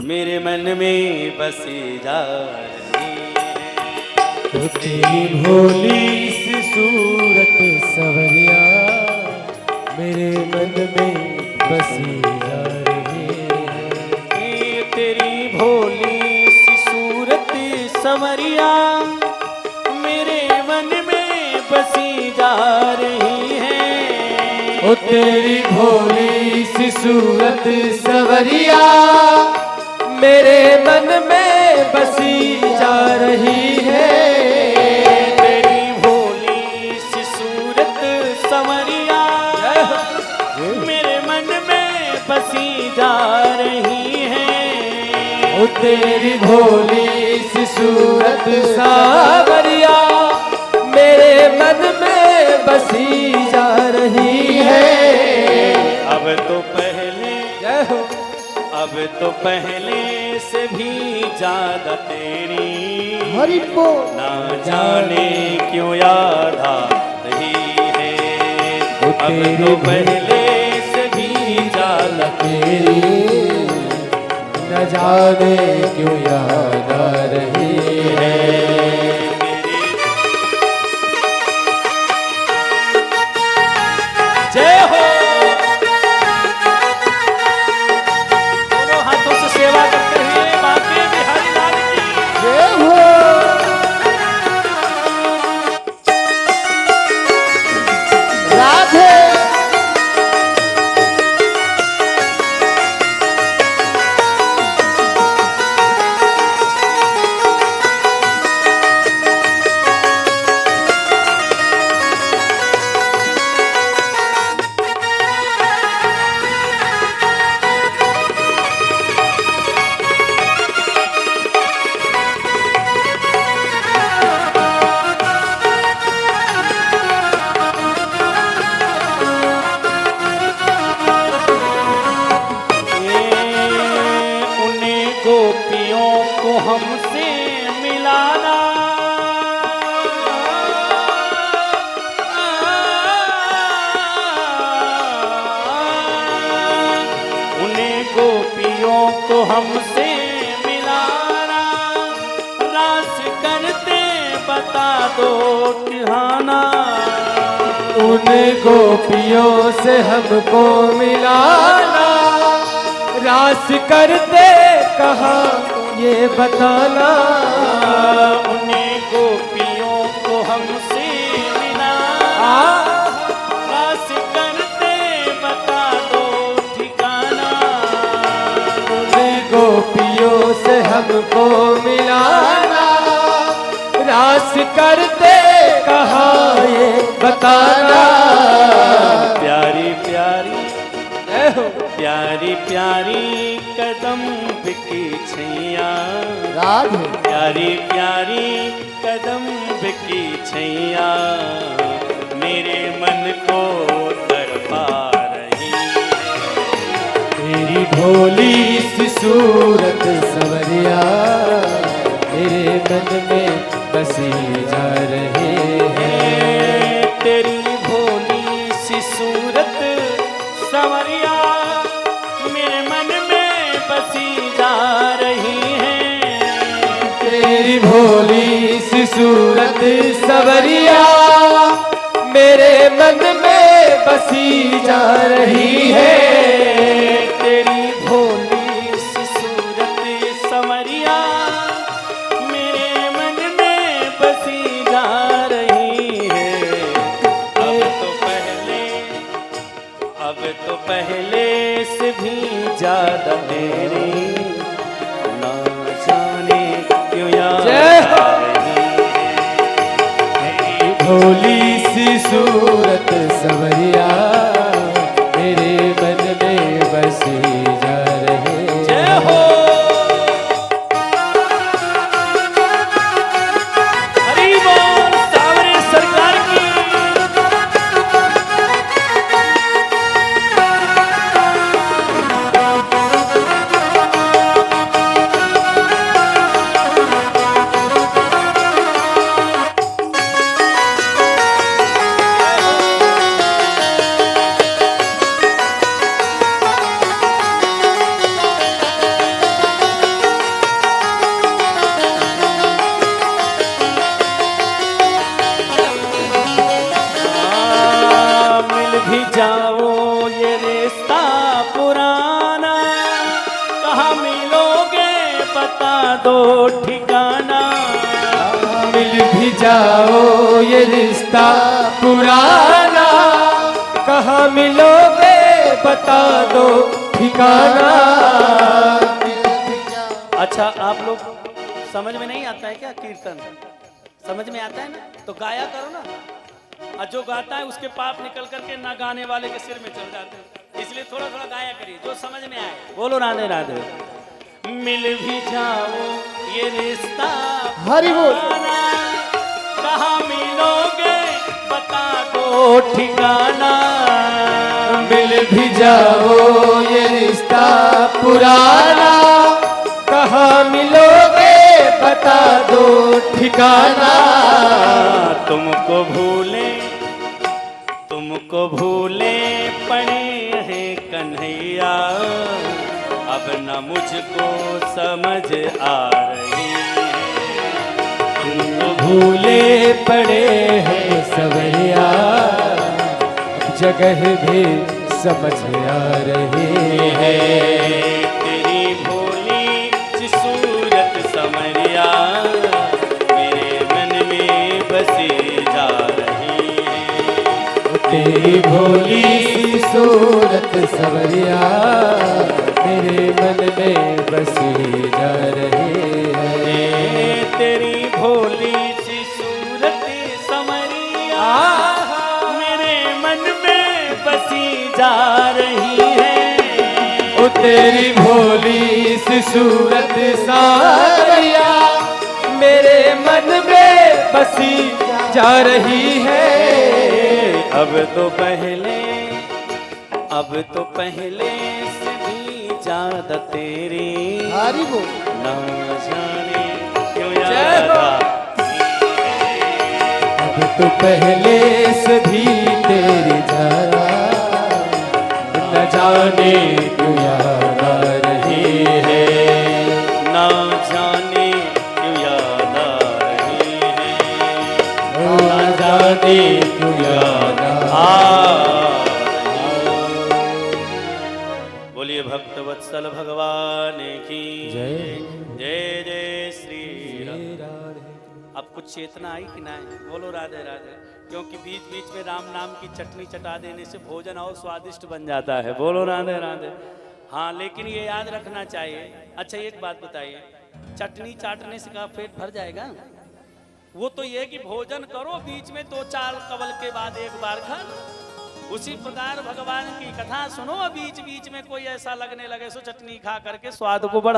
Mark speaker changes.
Speaker 1: मेरे मन में बसी जा रही है।
Speaker 2: तो तेरी भोली सी सूरत सवरिया मेरे मन में बसी जा रही है।
Speaker 1: तेरी भोली सी सूरत सवरिया मेरे मन में बसी जा रही है।
Speaker 2: ओ तेरी भोली सी सूरत सवरिया मेरे मन में बसी जा रही है।
Speaker 1: तेरी भोली सी सूरत सवरिया मेरे मन में बसी जा रही है।
Speaker 2: ओ तेरी भोली सी सूरत सावरिया मेरे मन में बसी जा रही है।
Speaker 1: अब तो पहले से भी ज्यादा तेरी
Speaker 2: हरि बोल
Speaker 1: ना जाने क्यों याद आ रही है। अब तो पहले से भी ज्यादा
Speaker 2: तेरी न जाने क्यों याद आ रही है।
Speaker 1: जय हो। दोनों हाथों से सेवा करते हुए बांके बिहारी लाल की
Speaker 2: जय हो। राधे
Speaker 1: गोपियों को हमसे मिलाना उन्हें गोपियों को हमसे मिलाना रास करते बता दो ठिकाना।
Speaker 2: उन गोपियों से हमको मिलाना रास करते कहा ये बताना।
Speaker 1: उन्हें गोपियों को हमसे मिलाना रास करते बता दो ठिकाना।
Speaker 2: उन गोपियों से हमको मिलाना रास करते कहा ये बताना।
Speaker 1: प्यारी प्यारी प्यारी प्यारी कदम की छैया प्यारी प्यारी कदम की छैया मेरे मन को तड़पा रही है।
Speaker 2: तेरी भोली सी सूरत सवरिया मेरे मन में बसी जा रही है।
Speaker 1: तेरी भोली सी सूरत सवरिया मेरे मन में बसी जा रही है।
Speaker 2: तेरी भोली सी सूरत सवरिया मेरे मन में बसी जा रही है।
Speaker 1: तेरी भोली सी सूरत सवरिया मेरे मन में बसी जा रही है। अब तो पहले से भी ज्यादा तेरी ना जाने क्यों याद आ रही है।
Speaker 2: भोली सी सूरत सवरिया मेरे मन में बसी जा रही है।
Speaker 1: जय हो। हरि बोल सावरे सरकार की। कहाँ मिलोगे बता दो ठिकाना।
Speaker 2: मिल भी जाओ ये रिश्ता पुराना, कहाँ मिलोगे बता दो ठिकाना।
Speaker 1: अच्छा आप लोग समझ में नहीं आता है क्या कीर्तन? समझ में आता है ना तो गाया करो ना। और जो गाता है उसके पाप निकल करके ना गाने वाले के सिर में चल जाते हैं। इसलिए थोड़ा थोड़ा गाया करिए जो समझ में आए। बोलो राधे राधे। मिल भी जाओ ये रिश्ता
Speaker 2: हरि बोल।
Speaker 1: कहाँ मिलोगे बता दो ठिकाना।
Speaker 2: मिल भी जाओ ये रिश्ता पुराना, कहाँ मिलोगे बता दो ठिकाना।
Speaker 1: तुमको भूले पड़े हैं कन्हैया, अब न मुझको समझ आ रही है।
Speaker 2: तुमको भूले पड़े हैं सवैया, जगह भी समझ आ रही है।
Speaker 1: तेरी भोली सी सूरत समरिया मेरे मन में बसी जा रही है।
Speaker 2: तेरी भोली सी सूरत सवरिया मेरे मन में बसी जा रही है।
Speaker 1: तेरी भोली सी सूरत समरिया मेरे मन में बसी जा रही है।
Speaker 2: ओ तेरी भोली सी सूरत सावरिया मेरे मन में बसी जा रही है।
Speaker 1: अब तो पहले से भी ज्यादा तेरी ना जाने क्यों याद
Speaker 2: अब तो पहले से भी तेरी जरा न जाने क्यों याद आ रही है।
Speaker 1: ना जाने क्यों याद आ रही है।
Speaker 2: न जाने क्यों याद आ
Speaker 1: बोलिए भक्तवत्सल भगवान की
Speaker 2: जय।
Speaker 1: जय जय श्री राम। अब कुछ चेतना आई कि ना है? बोलो राधे राधे। क्योंकि बीच बीच में राम नाम की चटनी चटा देने से भोजन और स्वादिष्ट बन जाता है। बोलो राधे राधे। हाँ लेकिन ये याद रखना चाहिए। अच्छा एक बात बताइए, चटनी चाटने से का पेट भर जाएगा? वो तो ये कि भोजन करो, बीच में 2-4 कवल के बाद एक बार खा। उसी प्रकार भगवान की कथा सुनो, बीच बीच में कोई ऐसा लगने लगे सो चटनी खा करके स्वाद को बढ़ा